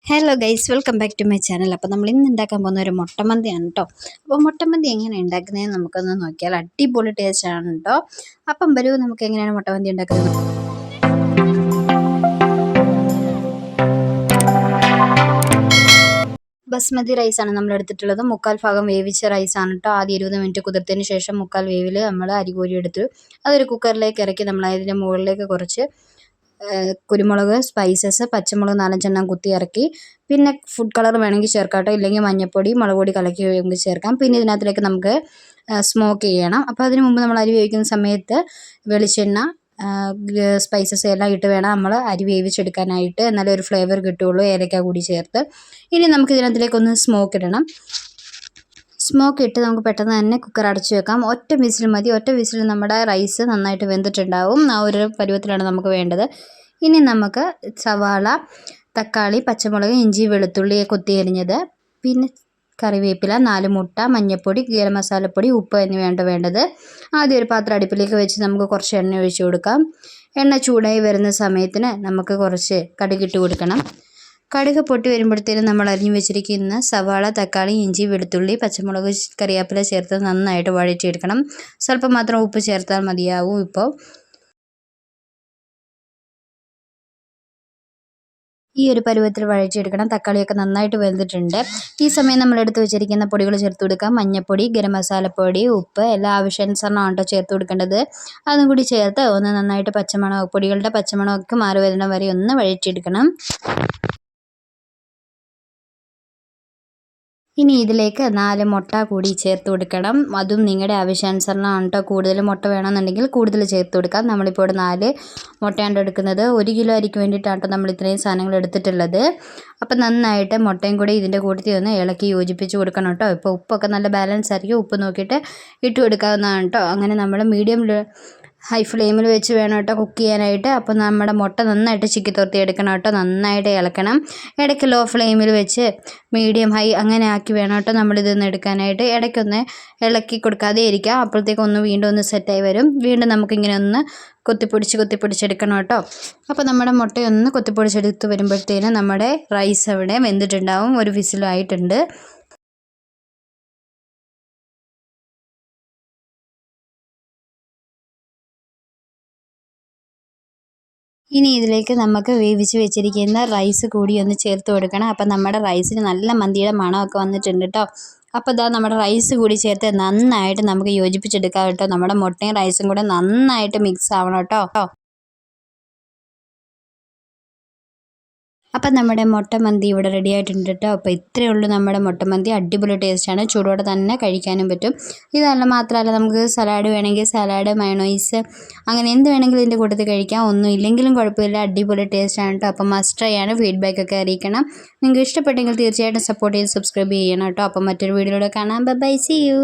Hello guys, welcome back to my channel. അപ്പോൾ നമ്മൾ ഇന്ന് ഉണ്ടാക്കാൻ പോകുന്ന ഒരു മുട്ടമന്തിയാണ് കേട്ടോ. അപ്പോൾ മുട്ടമന്തി എങ്ങനെ ഉണ്ടാക്കുന്നതെന്ന് നമുക്കൊന്ന് നോക്കിയാൽ അടിപൊളി ടേസ്റ്റ് ആണ് കേട്ടോ. അപ്പം വരൂ, നമുക്ക് എങ്ങനെയാണ് മുട്ടമന്തി ഉണ്ടാക്കുന്നത്. ബസ്മതി റൈസാണ് നമ്മൾ എടുത്തിട്ടുള്ളത്. 3/4 ഭാഗം വേവിച്ച റൈസാണ് കേട്ടോ. ആദ്യം 20 മിനിറ്റ് കുതിർത്തതിന് ശേഷം 3/4 വേവിൽ നമ്മൾ അരി കോരി എടുത്തു. അതൊരു കുക്കറിലേക്ക് ഇറക്കി നമ്മൾ അതിൻ്റെ മുകളിലേക്ക് കുറച്ച് കുരുമുളക്, സ്പൈസസ്, പച്ചമുളക് 4-5 കുത്തി ഇറക്കി. പിന്നെ ഫുഡ് കളർ വേണമെങ്കിൽ ചേർക്കാം കേട്ടോ, ഇല്ലെങ്കിൽ മഞ്ഞൾപ്പൊടി, മുളക് പൊടി കലക്കി വേണമെങ്കിൽ ചേർക്കാം. പിന്നെ ഇതിനകത്തിലേക്ക് നമുക്ക് സ്മോക്ക് ചെയ്യണം. അപ്പോൾ അതിന് മുമ്പ് നമ്മൾ അരി വേവിക്കുന്ന സമയത്ത് വെളിച്ചെണ്ണ, സ്പൈസസ് എല്ലാം ഇട്ട് വേണം നമ്മൾ അരി വേവിച്ചെടുക്കാനായിട്ട്, എന്നാലേ ഒരു ഫ്ലേവർ കിട്ടുകയുള്ളൂ, ഏലക്ക കൂടി ചേർത്ത്. ഇനി നമുക്ക് ഇതിനകത്തിലേക്കൊന്ന് സ്മോക്ക് ഇടണം. സ്മോക്ക് ഇട്ട് നമുക്ക് പെട്ടെന്ന് തന്നെ കുക്കർ അടച്ചു വെക്കാം. ഒറ്റ വിസിൽ മതി. ഒറ്റ വിസിൽ നമ്മുടെ റൈസ് നന്നായിട്ട് വെന്തിട്ടുണ്ടാവും. ആ ഒരു പരുവത്തിലാണ് നമുക്ക് വേണ്ടത്. ഇനി നമുക്ക് സവാള, തക്കാളി, പച്ചമുളക്, ഇഞ്ചി, വെളുത്തുള്ളി കൊത്തി അരിഞ്ഞത്, പിന്നെ കറിവേപ്പില, 4 മുട്ട, മഞ്ഞൾപ്പൊടി, ഗരം മസാലപ്പൊടി, ഉപ്പ് എന്നിവയാണ് വേണ്ടത്. ആദ്യം ഒരു പാത്രം അടുപ്പിലേക്ക് വെച്ച് നമുക്ക് കുറച്ച് എണ്ണ ഒഴിച്ചു കൊടുക്കാം. എണ്ണ ചൂടായി വരുന്ന സമയത്തിന് നമുക്ക് കുറച്ച് കടുകിട്ട് കൊടുക്കണം. കടുക് പൊട്ടി വരുമ്പോഴത്തേനും നമ്മൾ അരിഞ്ഞു വെച്ചിരിക്കുന്ന സവാള, തക്കാളി, ഇഞ്ചി, വെളുത്തുള്ളി, പച്ചമുളക്, കറിവേപ്പില ചേർത്ത് നന്നായിട്ട് വഴറ്റിയെടുക്കണം. സ്വല്പം മാത്രം ഉപ്പ് ചേർത്താൽ മതിയാവും. ഇപ്പോൾ ഈ ഒരു പരുവത്തിൽ വഴറ്റിയെടുക്കണം. തക്കാളിയൊക്കെ നന്നായിട്ട് വെന്തിട്ടുണ്ട്. ഈ സമയം നമ്മൾ എടുത്ത് വെച്ചിരിക്കുന്ന പൊടികൾ ചേർത്ത് കൊടുക്കാം. മഞ്ഞൾപ്പൊടി, ഗരം മസാലപ്പൊടി, ഉപ്പ് എല്ലാം ആവശ്യാനുസരണമാണ് കേട്ടോ ചേർത്ത് കൊടുക്കേണ്ടത്. അതും കൂടി ചേർത്ത് ഒന്ന് നന്നായിട്ട് പൊടികളുടെ പച്ചമണമൊക്കെ മാറി വരുന്ന വരെ ഒന്ന് വഴറ്റിയെടുക്കണം. ഇനി ഇതിലേക്ക് 4 മുട്ട കൂടി ചേർത്ത് കൊടുക്കണം. അതും നിങ്ങളുടെ ആവശ്യാനുസരണമാണ് കേട്ടോ. കൂടുതൽ മുട്ട വേണമെന്നുണ്ടെങ്കിൽ കൂടുതൽ ചേർത്ത് കൊടുക്കാം. നമ്മളിപ്പോൾ ഇവിടെ 4 മുട്ടയാണ് എടുക്കുന്നത്. 1 കിലോ അരിക്ക് വേണ്ടിയിട്ടാണ് കേട്ടോ നമ്മൾ ഇത്രയും സാധനങ്ങൾ എടുത്തിട്ടുള്ളത്. അപ്പം നന്നായിട്ട് മുട്ടയും കൂടി ഇതിൻ്റെ കൂട്ടത്തിൽ ഒന്ന് ഇളക്കി യോജിപ്പിച്ച് കൊടുക്കണം കേട്ടോ. ഇപ്പോൾ ഉപ്പൊക്കെ നല്ല ബാലൻസ് ആയിരിക്കും. ഉപ്പ് നോക്കിയിട്ട് ഇട്ട് കൊടുക്കാവുന്നതാണ് കേട്ടോ. അങ്ങനെ നമ്മൾ മീഡിയം ഹൈ ഫ്ലെയിമിൽ വെച്ച് വേണം കേട്ടോ കുക്ക് ചെയ്യാനായിട്ട്. അപ്പോൾ നമ്മുടെ മുട്ട നന്നായിട്ട് ചിക്കി തുറത്തി എടുക്കണം കേട്ടോ. നന്നായിട്ട് ഇളക്കണം. ഇടയ്ക്ക് ലോ ഫ്ലെയിമിൽ വെച്ച് മീഡിയം ഹൈ അങ്ങനെ ആക്കി വേണം കേട്ടോ നമ്മളിതൊന്ന് എടുക്കാനായിട്ട്. ഇടയ്ക്കൊന്ന് ഇളക്കി കൊടുക്കാതെ ഇരിക്കുക. അപ്പോഴത്തേക്കും വീണ്ടും ഒന്ന് സെറ്റായി വരും. വീണ്ടും നമുക്കിങ്ങനെ ഒന്ന് കൊത്തിപ്പൊടിച്ചെടുക്കണം കേട്ടോ. അപ്പോൾ നമ്മുടെ മുട്ടയൊന്ന് കൊത്തിപ്പൊടിച്ചെടുത്ത് വരുമ്പോഴത്തേനും നമ്മുടെ റൈസ് അവിടെ വെന്തിട്ടുണ്ടാവും. ഒരു വിസിലും ആയിട്ടുണ്ട്. ഇനി ഇതിലേക്ക് നമുക്ക് വേവിച്ച് വെച്ചിരിക്കുന്ന റൈസ് കൂടി ഒന്ന് ചേർത്ത് കൊടുക്കണം. അപ്പം നമ്മുടെ റൈസിന് നല്ല മന്തിയുടെ മണമൊക്കെ വന്നിട്ടുണ്ട് കേട്ടോ. അപ്പോൾ ഇതാ നമ്മുടെ റൈസ് കൂടി ചേർത്ത് നന്നായിട്ട് നമുക്ക് യോജിപ്പിച്ചെടുക്കാം കേട്ടോ. നമ്മുടെ മുട്ടയും റൈസും കൂടെ നന്നായിട്ട് മിക്സ് ആവണം കേട്ടോ. അപ്പം നമ്മുടെ മുട്ടമന്തി ഇവിടെ റെഡി ആയിട്ടുണ്ട് കേട്ടോ. അപ്പോൾ ഇത്രയേ ഉള്ളൂ നമ്മുടെ മുട്ടമന്തി. അടിപൊളി ടേസ്റ്റാണ്. ചൂടോടെ തന്നെ കഴിക്കാനും പറ്റും. ഇതല്ല മാത്രമല്ല, നമുക്ക് സലാഡ് വേണമെങ്കിൽ സലാഡ്, മയോണൈസ് അങ്ങനെ എന്ത് വേണമെങ്കിലും ഇതിൻ്റെ കൂട്ടത്തിൽ കഴിക്കാം. ഒന്നും ഇല്ലെങ്കിലും കുഴപ്പമില്ല. അടിപൊളി ടേസ്റ്റാണ് കേട്ടോ. അപ്പം മസ്റ്റ് ട്രൈ ആണ്. ഫീഡ്ബാക്കൊക്കെ അറിയിക്കണം. നിങ്ങൾക്ക് ഇഷ്ടപ്പെട്ടെങ്കിൽ തീർച്ചയായിട്ടും സപ്പോർട്ട് ചെയ്ത് സബ്സ്ക്രൈബ് ചെയ്യണം കേട്ടോ. അപ്പം മറ്റൊരു വീഡിയോയിലൂടെ കാണാം. Bye, see U.